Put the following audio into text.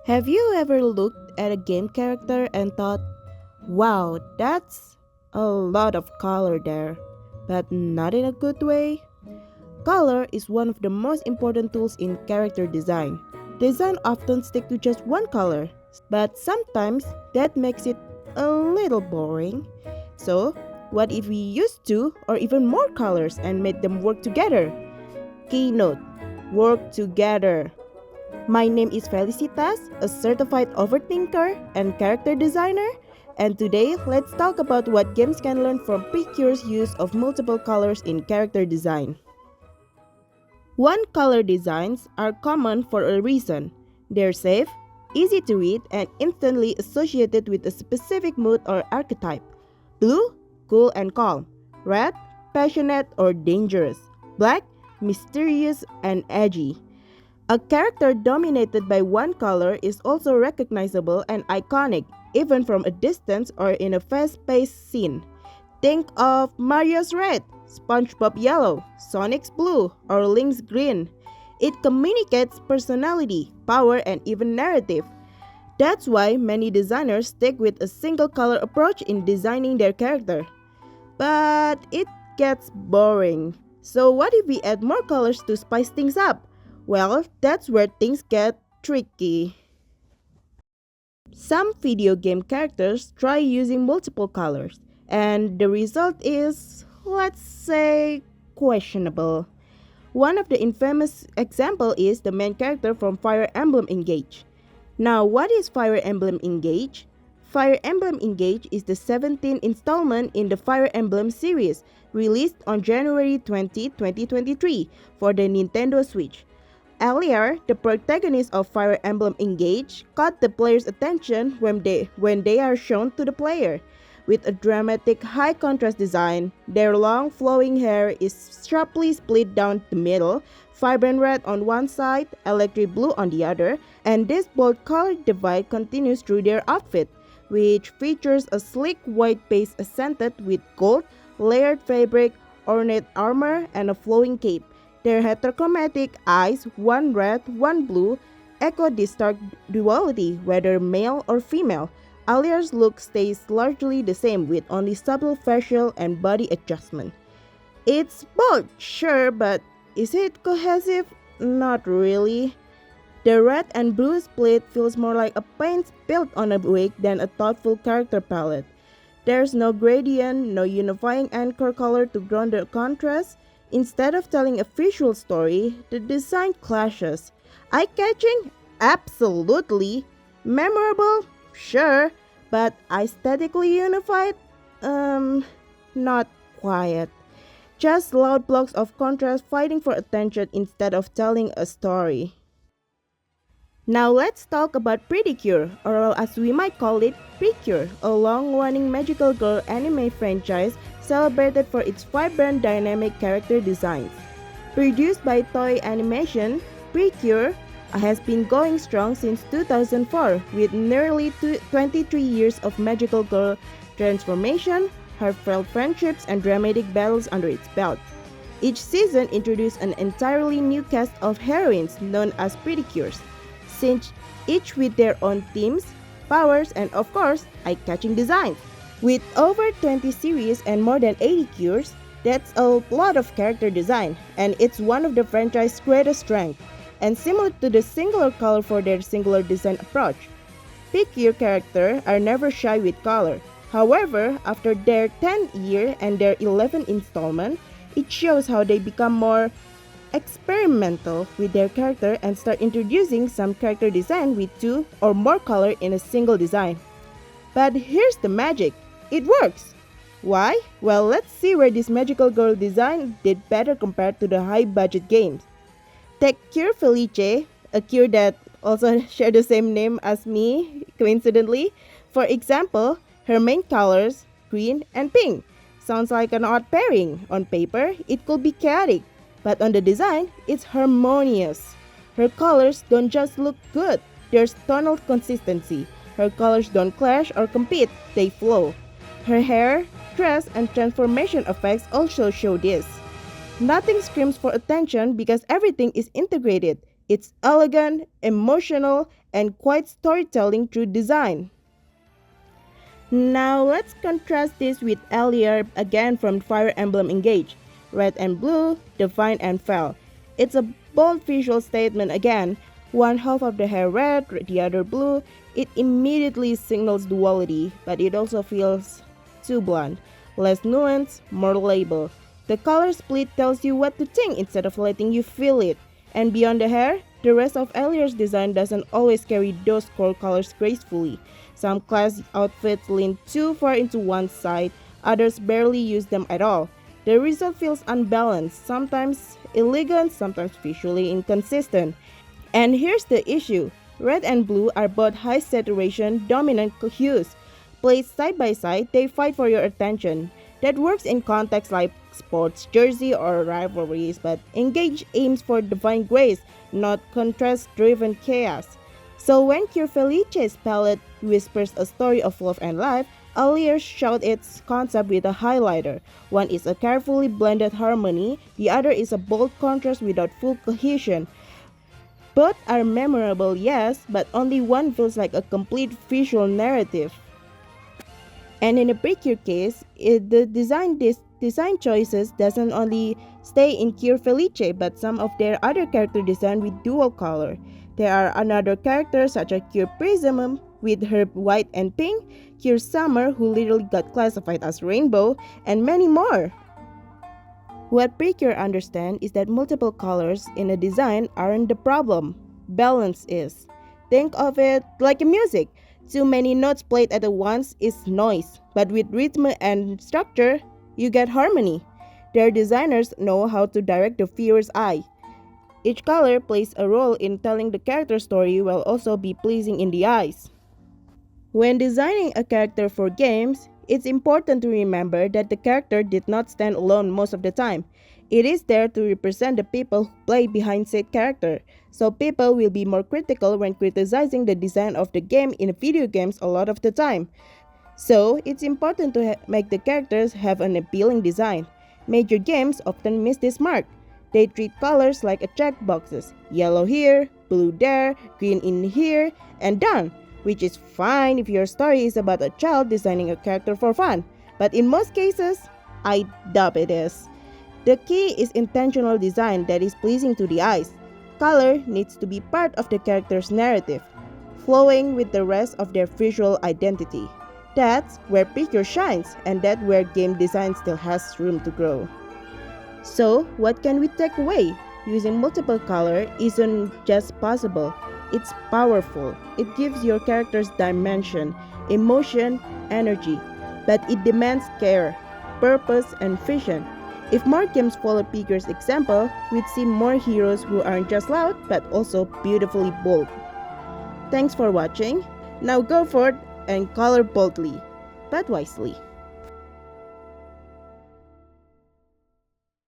Have you ever looked at a game character and thought, wow, that's a lot of color there, but not in a good way? Color is one of the most important tools in character design. Design often stick to just one color, but sometimes that makes it a little boring. So, what if we used two or even more colors and made them work together? Keynote: work together. My name is Felisitas, a certified overthinker and character designer, and today let's talk about what games can learn from Precure's use of multiple colors in character design. One color designs are common for a reason. They're safe, easy to read, and instantly associated with a specific mood or archetype. Blue, cool and calm. Red, passionate or dangerous. Black, mysterious and edgy. A character dominated by one color is also recognizable and iconic, even from a distance or in a fast-paced scene. Think of Mario's red, SpongeBob yellow, Sonic's blue, or Link's green. It communicates personality, power, and even narrative. That's why many designers stick with a single color approach in designing their character. But it gets boring. So what if we add more colors to spice things up? Well, that's where things get tricky. Some video game characters try using multiple colors, and the result is, let's say, questionable. One of the infamous example is the main character from Fire Emblem Engage. Now, what is Fire Emblem Engage? Fire Emblem Engage is the 17th installment in the Fire Emblem series, released on January 20, 2023 for the Nintendo Switch. Earlier, the protagonist of Fire Emblem Engage caught the player's attention when they are shown to the player. With a dramatic high-contrast design, their long flowing hair is sharply split down the middle, vibrant red on one side, electric blue on the other, and this bold color divide continues through their outfit, which features a sleek white base accented with gold, layered fabric, ornate armor, and a flowing cape. Their heterochromatic eyes, one red, one blue, echo this stark duality, whether male or female. Alia's look stays largely the same with only subtle facial and body adjustment. It's bold, sure, but is it cohesive? Not really. The red and blue split feels more like a paint built on a wig than a thoughtful character palette. There's no gradient, no unifying anchor color to ground the contrast. Instead of telling a visual story, the design clashes. Eye-catching? Absolutely. Memorable? Sure. But aesthetically unified? Not quite. Just loud blocks of contrast fighting for attention instead of telling a story. Now let's talk about Pretty Cure, or as we might call it, Precure, a long-running magical girl anime franchise celebrated for its vibrant dynamic character designs. Produced by Toei Animation, Precure has been going strong since 2004 with nearly 23 years of magical girl transformation, heartfelt friendships, and dramatic battles under its belt. Each season introduced an entirely new cast of heroines known as Pretty Cures, each with their own themes, powers, and of course, eye-catching designs. With over 20 series and more than 80 cures, that's a lot of character design, and it's one of the franchise's greatest strengths, and similar to the singular color for their singular design approach. Pick your character are never shy with color. However, after their 10th year and their 11th installment, it shows how they become more experimental with their character and start introducing some character design with two or more color in a single design. But here's the magic. It works! Why? Well, let's see where this magical girl design did better compared to the high-budget games. Take Cure Felice, a cure that also shared the same name as me, coincidentally. For example, her main colors, green and pink. Sounds like an odd pairing. On paper, it could be chaotic, but on the design, it's harmonious. Her colors don't just look good, there's tonal consistency. Her colors don't clash or compete, they flow. Her hair, dress, and transformation effects also show this. Nothing screams for attention because everything is integrated. It's elegant, emotional, and quite storytelling through design. Now let's contrast this with earlier again from Fire Emblem Engage. Red and blue, define and fell. It's a bold visual statement again. One half of the hair red, the other blue. It immediately signals duality, but it also feels too blunt. Less nuance, more label. The color split tells you what to think instead of letting you feel it. And beyond the hair, the rest of Eliar's design doesn't always carry those core colors gracefully. Some class outfits lean too far into one side, others barely use them at all. The result feels unbalanced, sometimes elegant, sometimes visually inconsistent. And here's the issue. Red and blue are both high saturation, dominant hues. Placed side by side, they fight for your attention. That works in contexts like sports jersey or rivalries, but Engage aims for divine grace, not contrast-driven chaos. So when Felicitas' palette whispers a story of love and life, Alier showed its concept with a highlighter. One is a carefully blended harmony, the other is a bold contrast without full cohesion. Both are memorable, yes, but only one feels like a complete visual narrative. And in the Precure case, the design choices doesn't only stay in Cure Felice, but some of their other character design with dual color. There are another characters such as Cure Prism with her white and pink, Cure Summer who literally got classified as rainbow, and many more. What Precure understands is that multiple colors in a design aren't the problem. Balance is. Think of it like a music. Too many notes played at once is noise, but with rhythm and structure, you get harmony. Their designers know how to direct the viewer's eye. Each color plays a role in telling the character story while also be pleasing in the eyes. When designing a character for games, it's important to remember that the character did not stand alone most of the time. It is there to represent the people who play behind said character, so people will be more critical when criticizing the design of the game in video games a lot of the time. So, it's important to make the characters have an appealing design. Major games often miss this mark. They treat colors like a checkboxes, yellow here, blue there, green in here, and done, which is fine if your story is about a child designing a character for fun, but in most cases, I doubt it is. The key is intentional design that is pleasing to the eyes. Color needs to be part of the character's narrative, flowing with the rest of their visual identity. That's where Picture shines, and that's where game design still has room to grow. So, what can we take away? Using multiple color isn't just possible, it's powerful. It gives your characters dimension, emotion, energy, but it demands care, purpose, and vision. If more games follow Piccure's example, we'd see more heroes who aren't just loud but also beautifully bold. Thanks for watching. Now go forth and color boldly, but wisely.